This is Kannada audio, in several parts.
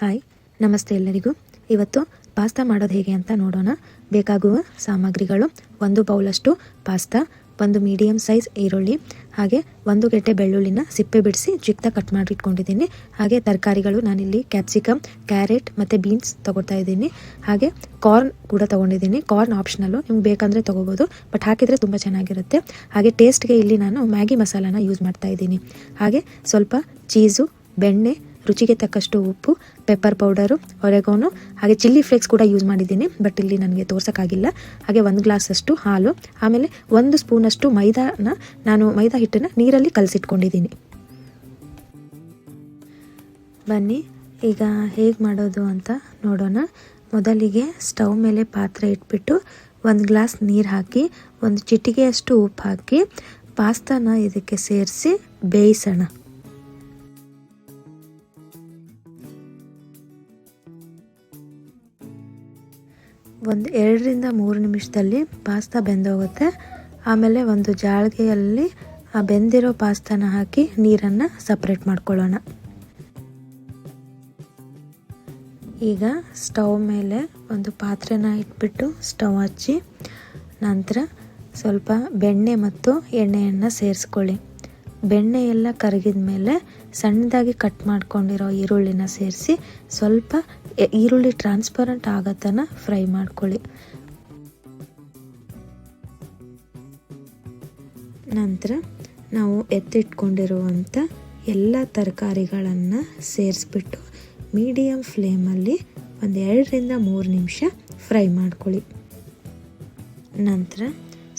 ಹಾಯ್, ನಮಸ್ತೆ ಎಲ್ಲರಿಗೂ. ಇವತ್ತು ಪಾಸ್ತಾ ಮಾಡೋದು ಹೇಗೆ ಅಂತ ನೋಡೋಣ. ಬೇಕಾಗುವ ಸಾಮಗ್ರಿಗಳು: 1 ಬೌಲಷ್ಟು ಪಾಸ್ತಾ, 1 ಮೀಡಿಯಮ್ ಸೈಜ್ ಈರುಳ್ಳಿ, ಹಾಗೆ 1 ಗೆಡ್ಡೆ ಬೆಳ್ಳುಳ್ಳಿನ ಸಿಪ್ಪೆ ಬಿಡಿಸಿ ಚಿಕ್ಕದಾಗಿ ಕಟ್ ಮಾಡಿ ಇಟ್ಕೊಂಡಿದ್ದೀನಿ. ಹಾಗೆ ತರಕಾರಿಗಳು ನಾನಿಲ್ಲಿ ಕ್ಯಾಪ್ಸಿಕಮ್, ಕ್ಯಾರೆಟ್ ಮತ್ತು ಬೀನ್ಸ್ ತೊಗೊಳ್ತಾ ಇದ್ದೀನಿ. ಹಾಗೆ ಕಾರ್ನ್ ಕೂಡ ತೊಗೊಂಡಿದ್ದೀನಿ. ಕಾರ್ನ್ ಆಪ್ಷನಲ್ಲು, ನಿಮ್ಗೆ ಬೇಕಂದರೆ ತೊಗೋಬೋದು, ಬಟ್ ಹಾಕಿದರೆ ತುಂಬ ಚೆನ್ನಾಗಿರುತ್ತೆ. ಹಾಗೆ ಟೇಸ್ಟ್ಗೆ ಇಲ್ಲಿ ನಾನು ಮ್ಯಾಗಿ ಮಸಾಲಾನ ಯೂಸ್ ಮಾಡ್ತಾ ಇದ್ದೀನಿ. ಹಾಗೆ ಸ್ವಲ್ಪ ಚೀಸು, ಬೆಣ್ಣೆ, ರುಚಿಗೆ ತಕ್ಕಷ್ಟು ಉಪ್ಪು, ಪೆಪ್ಪರ್ ಪೌಡರು, ಒರೆಗೋನು, ಹಾಗೆ ಚಿಲ್ಲಿ ಫ್ಲೇಕ್ಸ್ ಕೂಡ ಯೂಸ್ ಮಾಡಿದ್ದೀನಿ, ಬಟ್ ಇಲ್ಲಿ ನನಗೆ ತೋರ್ಸೋಕ್ಕಾಗಿಲ್ಲ. ಹಾಗೆ 1 ಗ್ಲಾಸಷ್ಟು ಹಾಲು, ಆಮೇಲೆ 1 ಸ್ಪೂನಷ್ಟು ಮೈದಾ ಹಿಟ್ಟನ್ನು ನೀರಲ್ಲಿ ಕಲಸಿಟ್ಕೊಂಡಿದ್ದೀನಿ. ಬನ್ನಿ ಈಗ ಹೇಗೆ ಮಾಡೋದು ಅಂತ ನೋಡೋಣ. ಮೊದಲಿಗೆ ಸ್ಟವ್ ಮೇಲೆ ಪಾತ್ರೆ ಇಟ್ಬಿಟ್ಟು 1 ಗ್ಲಾಸ್ ನೀರು ಹಾಕಿ 1 ಚಿಟಿಕೆಯಷ್ಟು ಉಪ್ಪು ಹಾಕಿ ಪಾಸ್ತಾನ ಇದಕ್ಕೆ ಸೇರಿಸಿ ಬೇಯಿಸೋಣ. 2ರಿಂದ 3 ನಿಮಿಷದಲ್ಲಿ ಪಾಸ್ತಾ ಬೆಂದೋಗುತ್ತೆ. ಆಮೇಲೆ ಒಂದು ಜಾಳಿಗೆಯಲ್ಲಿ ಆ ಬೆಂದಿರೋ ಪಾಸ್ತಾನ ಹಾಕಿ ನೀರನ್ನು ಸಪ್ರೇಟ್ ಮಾಡ್ಕೊಳ್ಳೋಣ. ಈಗ ಸ್ಟವ್ ಮೇಲೆ ಒಂದು ಪಾತ್ರೆನ ಇಟ್ಬಿಟ್ಟು ಸ್ಟವ್ ಹಚ್ಚಿ ನಂತರ ಸ್ವಲ್ಪ ಬೆಣ್ಣೆ ಮತ್ತು ಎಣ್ಣೆಯನ್ನು ಸೇರಿಸ್ಕೊಳ್ಳಿ. ಬೆಣ್ಣೆ ಎಲ್ಲ ಕರಗಿದ ಮೇಲೆ ಸಣ್ಣದಾಗಿ ಕಟ್ ಮಾಡ್ಕೊಂಡಿರೋ ಈರುಳ್ಳಿನ ಸೇರಿಸಿ ಸ್ವಲ್ಪ ಈರುಳ್ಳಿ ಟ್ರಾನ್ಸ್ಪರೆಂಟ್ ಆಗೋ ತನಕ ಫ್ರೈ ಮಾಡ್ಕೊಳ್ಳಿ. ನಂತರ ನಾವು ಎತ್ತಿಟ್ಕೊಂಡಿರುವಂಥ ಎಲ್ಲ ತರಕಾರಿಗಳನ್ನು ಸೇರಿಸ್ಬಿಟ್ಟು ಮೀಡಿಯಮ್ ಫ್ಲೇಮಲ್ಲಿ 2ರಿಂದ 3 ನಿಮಿಷ ಫ್ರೈ ಮಾಡ್ಕೊಳ್ಳಿ. ನಂತರ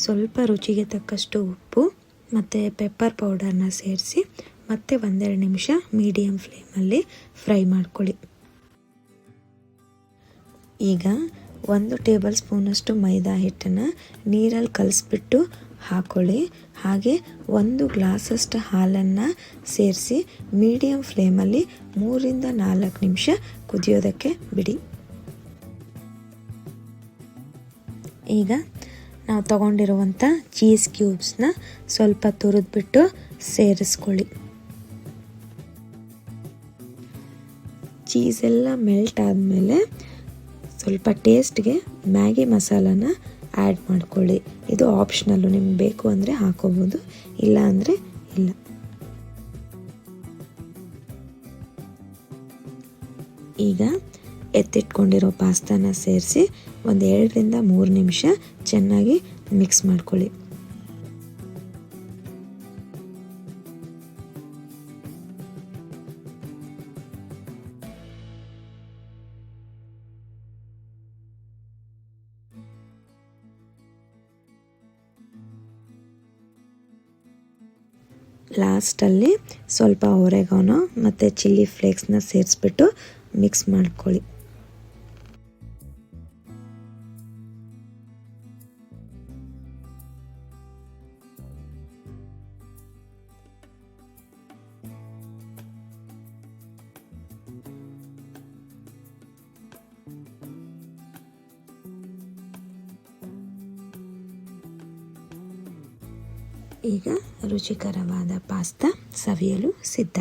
ಸ್ವಲ್ಪ ರುಚಿಗೆ ತಕ್ಕಷ್ಟು ಉಪ್ಪು ಮತ್ತು ಪೆಪ್ಪರ್ ಪೌಡರ್ನ ಸೇರಿಸಿ ಮತ್ತೆ 1-2 ನಿಮಿಷ ಮೀಡಿಯಮ್ ಫ್ಲೇಮಲ್ಲಿ ಫ್ರೈ ಮಾಡ್ಕೊಳ್ಳಿ. ಈಗ 1 ಟೇಬಲ್ ಸ್ಪೂನಷ್ಟು ಮೈದಾ ಹಿಟ್ಟನ್ನು ನೀರಲ್ಲಿ ಕಲಿಸ್ಬಿಟ್ಟು ಹಾಕ್ಕೊಳ್ಳಿ. ಹಾಗೆ 1 ಗ್ಲಾಸಷ್ಟು ಹಾಲನ್ನು ಸೇರಿಸಿ ಮೀಡಿಯಮ್ ಫ್ಲೇಮಲ್ಲಿ 3ರಿಂದ 4 ನಿಮಿಷ ಕುದಿಯೋದಕ್ಕೆ ಬಿಡಿ. ಈಗ ನಾವು ತಗೊಂಡಿರುವಂಥ ಚೀಸ್ ಕ್ಯೂಬ್ಸ್ನ ಸ್ವಲ್ಪ ತುರಿದ್ಬಿಟ್ಟು ಸೇರಿಸ್ಕೊಳ್ಳಿ. ಚೀಸೆಲ್ಲ ಮೆಲ್ಟ್ ಆದಮೇಲೆ ಸ್ವಲ್ಪ ಟೇಸ್ಟ್ಗೆ ಮ್ಯಾಗಿ ಮಸಾಲಾನ ಆ್ಯಡ್ ಮಾಡ್ಕೊಳ್ಳಿ. ಇದು ಆಪ್ಷನಲ್ಲು, ನಿಮ್ಗೆ ಬೇಕು ಅಂದರೆ ಹಾಕೋಬೋದು, ಇಲ್ಲ ಅಂದರೆ ಇಲ್ಲ. ಈಗ ಎತ್ತಿಟ್ಕೊಂಡಿರೋ ಪಾಸ್ತಾನ ಸೇರಿಸಿ 2ರಿಂದ 3 ನಿಮಿಷ ಚೆನ್ನಾಗಿ ಮಿಕ್ಸ್ ಮಾಡ್ಕೊಳ್ಳಿ. ಲಾಸ್ಟಲ್ಲಿ ಸ್ವಲ್ಪ ಒರೆಗಾನೋ ಮತ್ತು ಚಿಲ್ಲಿ ಫ್ಲೇಕ್ಸ್ನ ಸೇರಿಸ್ಬಿಟ್ಟು ಮಿಕ್ಸ್ ಮಾಡ್ಕೊಳ್ಳಿ. ಈಗ ರುಚಿಕರವಾದ ಪಾಸ್ತಾ ಸವಿಯಲು ಸಿದ್ಧ.